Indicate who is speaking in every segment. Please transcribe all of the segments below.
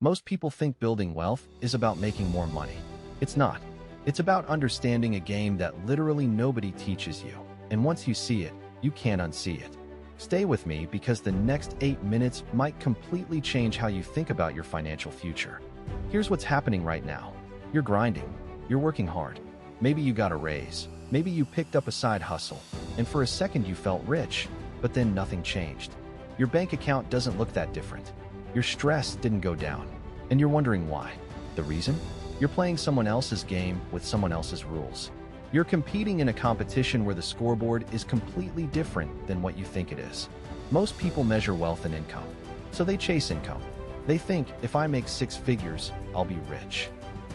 Speaker 1: Most people think building wealth is about making more money. It's not. It's about understanding a game that literally nobody teaches you. And once you see it, you can't unsee it. Stay with me because the next 8 minutes might completely change how you think about your financial future. Here's what's happening right now. You're grinding. You're working hard. Maybe you got a raise. Maybe you picked up a side hustle. And for a second you felt rich, but then nothing changed. Your bank account doesn't look that different. Your stress didn't go down. And you're wondering why. The reason? You're playing someone else's game with someone else's rules. You're competing in a competition where the scoreboard is completely different than what you think it is. Most people measure wealth and income, so they chase income. They think, if I make 6 figures, I'll be rich.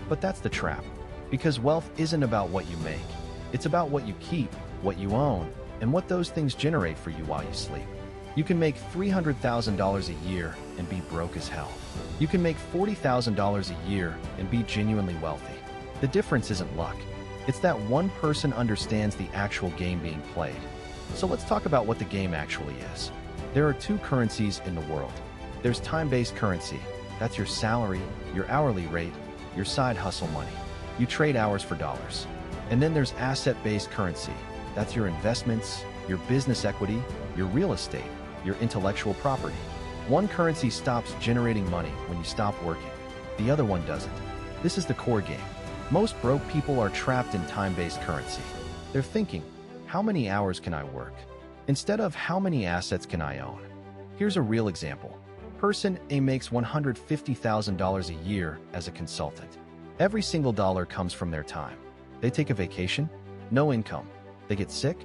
Speaker 1: But that's the trap, because wealth isn't about what you make. It's about what you keep, what you own, and what those things generate for you while you sleep. You can make $300,000 a year and be broke as hell. You can make $40,000 a year and be genuinely wealthy. The difference isn't luck. It's that one person understands the actual game being played. So let's talk about what the game actually is. There are 2 currencies in the world. There's time-based currency. That's your salary, your hourly rate, your side hustle money. You trade hours for dollars. And then there's asset-based currency. That's your investments, your business equity, your real estate, your intellectual property. One currency stops generating money when you stop working. The other one doesn't. This is the core game. Most broke people are trapped in time-based currency. They're thinking, how many hours can I work? Instead of how many assets can I own? Here's a real example. Person A makes $150,000 a year as a consultant. Every single dollar comes from their time. They take a vacation? No income. They get sick?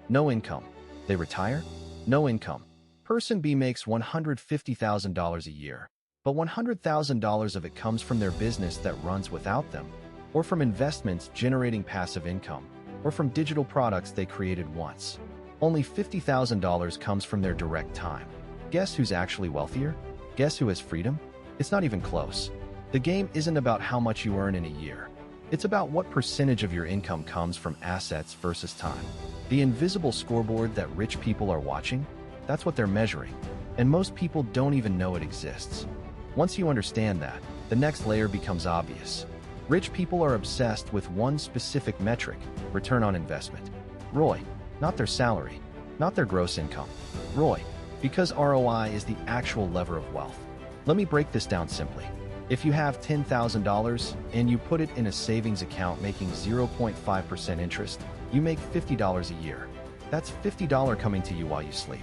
Speaker 1: No income. They retire? No income. Person B makes $150,000 a year, but $100,000 of it comes from their business that runs without them, or from investments generating passive income, or from digital products they created once. Only $50,000 comes from their direct time. Guess who's actually wealthier? Guess who has freedom? It's not even close. The game isn't about how much you earn in a year. It's about what percentage of your income comes from assets versus time. The invisible scoreboard that rich people are watching, that's what they're measuring. And most people don't even know it exists. Once you understand that, the next layer becomes obvious. Rich people are obsessed with one specific metric, return on investment. ROI, not their salary, not their gross income. ROI, because ROI is the actual lever of wealth. Let me break this down simply. If you have $10,000 and you put it in a savings account making 0.5% interest, you make $50 a year. That's $50 coming to you while you sleep.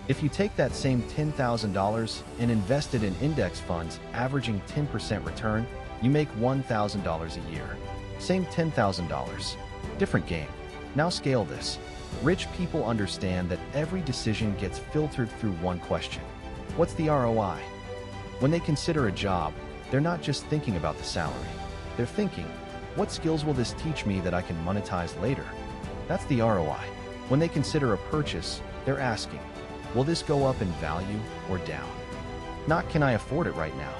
Speaker 1: If you take that same $10,000 and invest it in index funds averaging 10% return, you make $1,000 a year. Same $10,000. Different game. Now scale this. Rich people understand that every decision gets filtered through one question. What's the ROI? When they consider a job, they're not just thinking about the salary. They're thinking, what skills will this teach me that I can monetize later? That's the ROI. When they consider a purchase, they're asking, will this go up in value or down? Not can I afford it right now?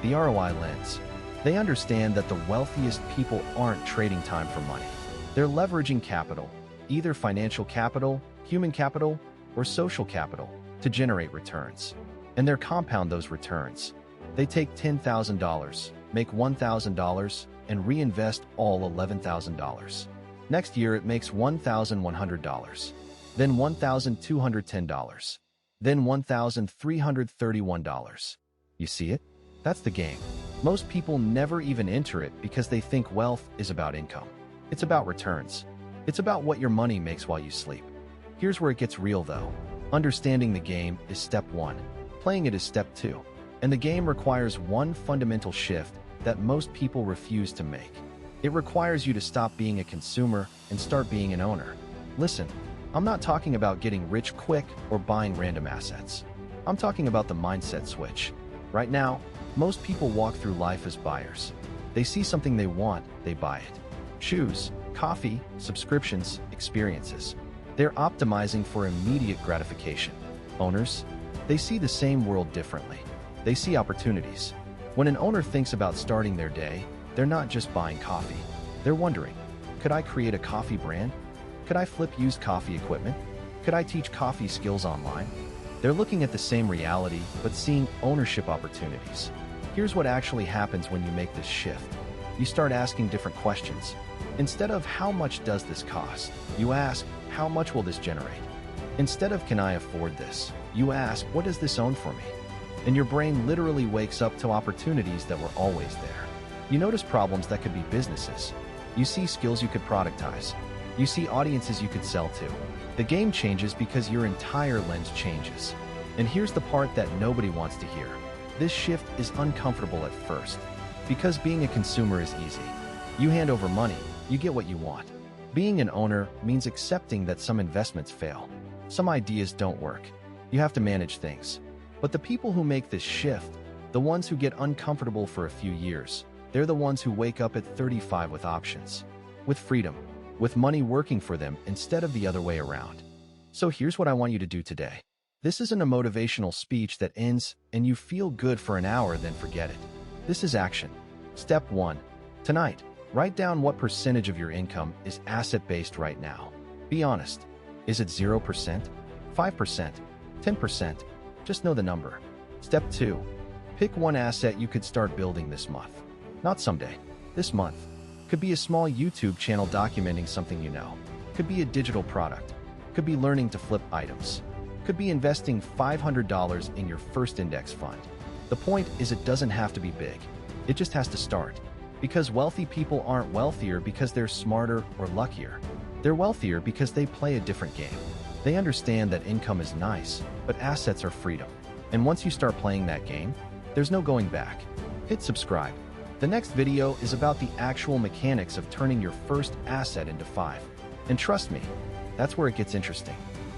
Speaker 1: The ROI lens. They understand that the wealthiest people aren't trading time for money. They're leveraging capital, either financial capital, human capital, or social capital, to generate returns. And they compound those returns. They take $10,000, make $1,000, and reinvest all $11,000. Next year, it makes $1,100, then $1,210, then $1,331. You see it? That's the game. Most people never even enter it because they think wealth is about income. It's about returns. It's about what your money makes while you sleep. Here's where it gets real though. Understanding the game is step 1. Playing it is step 2. And the game requires one fundamental shift that most people refuse to make. It requires you to stop being a consumer and start being an owner. Listen, I'm not talking about getting rich quick or buying random assets. I'm talking about the mindset switch. Right now, most people walk through life as buyers. They see something they want, they buy it. Shoes, coffee, subscriptions, experiences. They're optimizing for immediate gratification. Owners, they see the same world differently. They see opportunities. When an owner thinks about starting their day, they're not just buying coffee. They're wondering, could I create a coffee brand? Could I flip used coffee equipment? Could I teach coffee skills online? They're looking at the same reality, but seeing ownership opportunities. Here's what actually happens when you make this shift. You start asking different questions. Instead of how much does this cost, you ask, how much will this generate? Instead of can I afford this, you ask, what does this own for me? And your brain literally wakes up to opportunities that were always there. You notice problems that could be businesses. You see skills you could productize. You see audiences you could sell to. The game changes because your entire lens changes. And here's the part that nobody wants to hear. This shift is uncomfortable at first, because being a consumer is easy. You hand over money, you get what you want. Being an owner means accepting that some investments fail. Some ideas don't work. You have to manage things. But the people who make this shift, the ones who get uncomfortable for a few years, they're the ones who wake up at 35 with options, with freedom, with money working for them instead of the other way around. So here's what I want you to do today. This isn't a motivational speech that ends and you feel good for an hour then forget it. This is action. Step 1. Tonight, write down what percentage of your income is asset-based right now. Be honest. Is it 0%? 5%? 10%? Just know the number. Step 2. Pick one asset you could start building this month. Not someday. This month. Could be a small YouTube channel documenting something you know. Could be a digital product. Could be learning to flip items. Could be investing $500 in your first index fund. The point is it doesn't have to be big. It just has to start. Because wealthy people aren't wealthier because they're smarter or luckier. They're wealthier because they play a different game. They understand that income is nice, but assets are freedom. And once you start playing that game, there's no going back. Hit subscribe. The next video is about the actual mechanics of turning your first asset into 5. And trust me, that's where it gets interesting.